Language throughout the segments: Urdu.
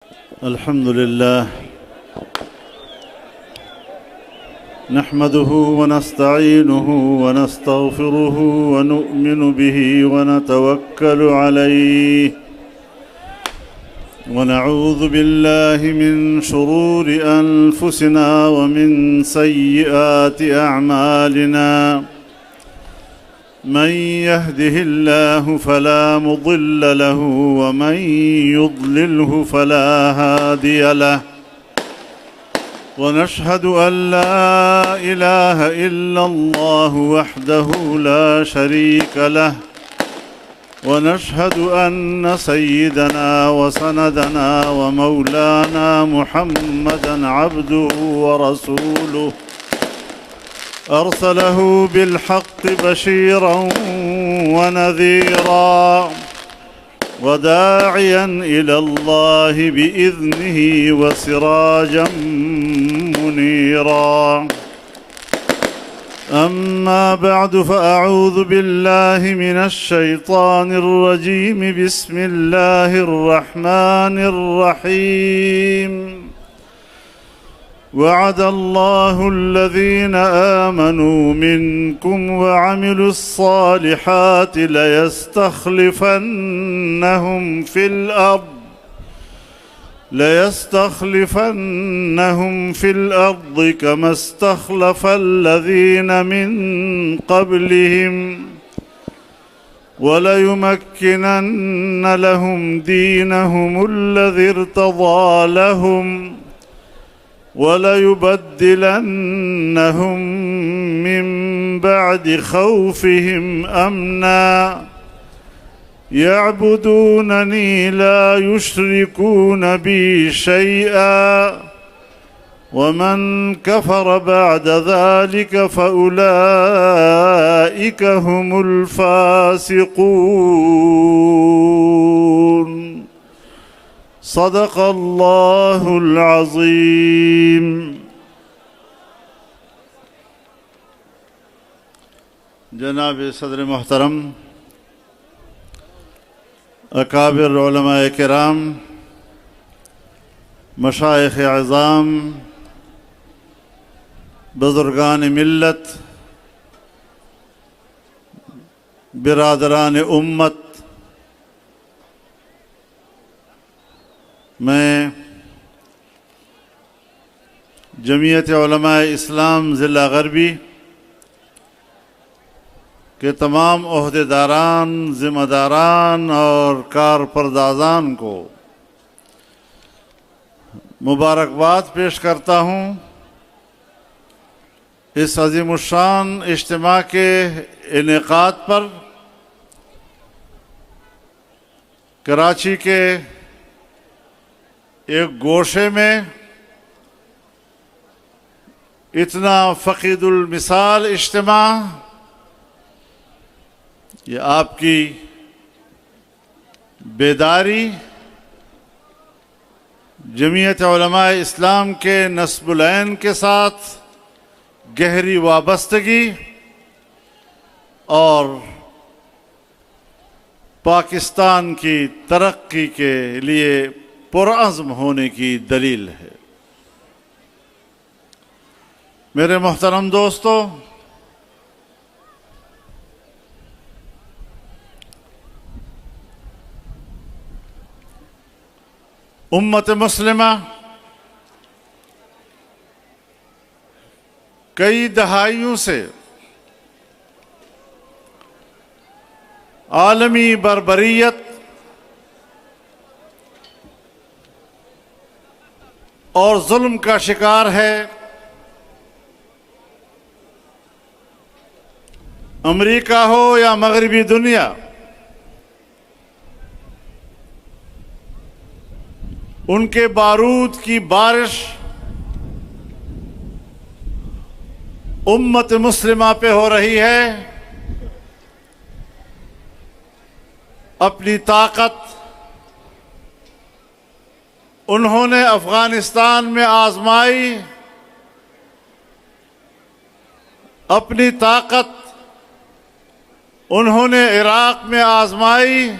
الحمد لله نحمده ونستعينه ونستغفره ونؤمن به ونتوكل عليه ونعوذ بالله من شرور أنفسنا ومن سيئات أعمالنا من يهده الله فلا مضل له ومن يضلله فلا هادي له ونشهد أن لا إله إلا الله وحده لا شريك له ونشهد أن سيدنا وسندنا ومولانا محمدًا عبده ورسوله أرسله بالحق بشيرًا ونذيرًا وداعيًا إلى الله بإذنه وسراجًا منيرًا أما بعد فأعوذ بالله من الشيطان الرجيم بسم الله الرحمن الرحيم وعد الله الذين آمنوا منكم وعملوا الصالحات ليستخلفنهم في الأرض كما استخلف الذين من قبلهم وليمكنن لهم دينهم الذي ارتضى لهم وليبدلنهم من بعد خوفهم أمنا يعبدونني لا يشركون بي شيئا ومن كفر بعد ذلك فأولئك هم الفاسقون صدق اللہ العظیم۔ جناب صدر محترم، اکابر علماء کرام، مشائخ اعظام، بزرگان ملت، برادران امت، میں جمعیت علماء اسلام ضلع غربی کے تمام عہدیداران، ذمہ داران اور کارپردازان کو مبارکباد پیش کرتا ہوں اس عظیم الشان اجتماع کے انعقاد پر۔ کراچی کے ایک گوشے میں اتنا فقید المثال اجتماع، یہ آپ کی بیداری، جمعیت علماء اسلام کے نصب العین کے ساتھ گہری وابستگی اور پاکستان کی ترقی کے لیے پرعزم ہونے کی دلیل ہے۔ میرے محترم دوستو، امت مسلمہ کئی دہائیوں سے عالمی بربریت اور ظلم کا شکار ہے۔ امریکہ ہو یا مغربی دنیا، ان کے بارود کی بارش امت مسلمہ پہ ہو رہی ہے۔ اپنی طاقت انہوں نے افغانستان میں آزمائی، اپنی طاقت انہوں نے عراق میں آزمائی،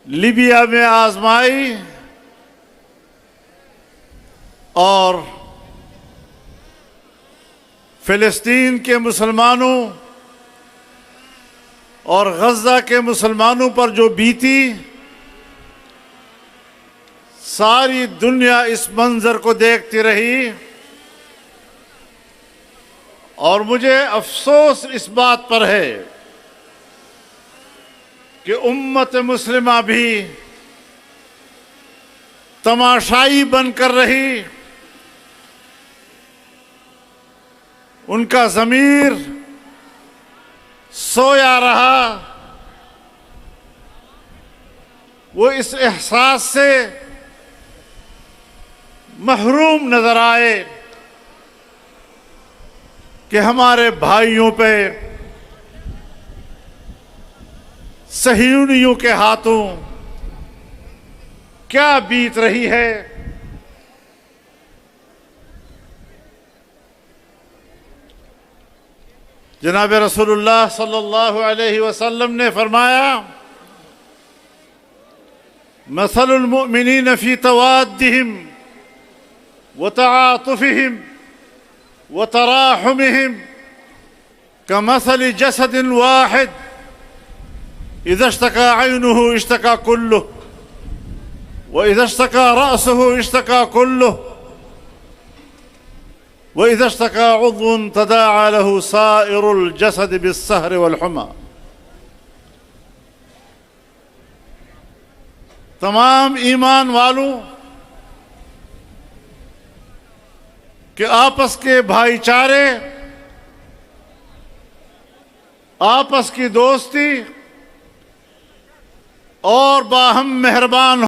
لیبیا میں آزمائی اور فلسطین کے مسلمانوں اور غزہ کے مسلمانوں پر جو بیتی، ساری دنیا اس منظر کو دیکھتی رہی، اور مجھے افسوس اس بات پر ہے کہ امت مسلمہ بھی تماشائی بن کر رہی، ان کا ضمیر سویا رہا، وہ اس احساس سے محروم نظر آئے کہ ہمارے بھائیوں پہ صہیونیوں کے ہاتھوں کیا بیت رہی ہے۔ جناب رسول اللہ صلی اللہ علیہ وسلم نے فرمایا، مثل المؤمنین فی توادہم وتعاطفہم وتراحمہم کمثل جسد واحد اذا اشتكى عينه اشتكى كله واذا اشتكى رأسه اشتكى كله وإذا اشتكى عضو تداعى له سائر الجسد بالسهر والحمى۔ تمام ایمان والوں کہ آپس کے بھائی چارے، آپس کی دوستی اور باہم مہربان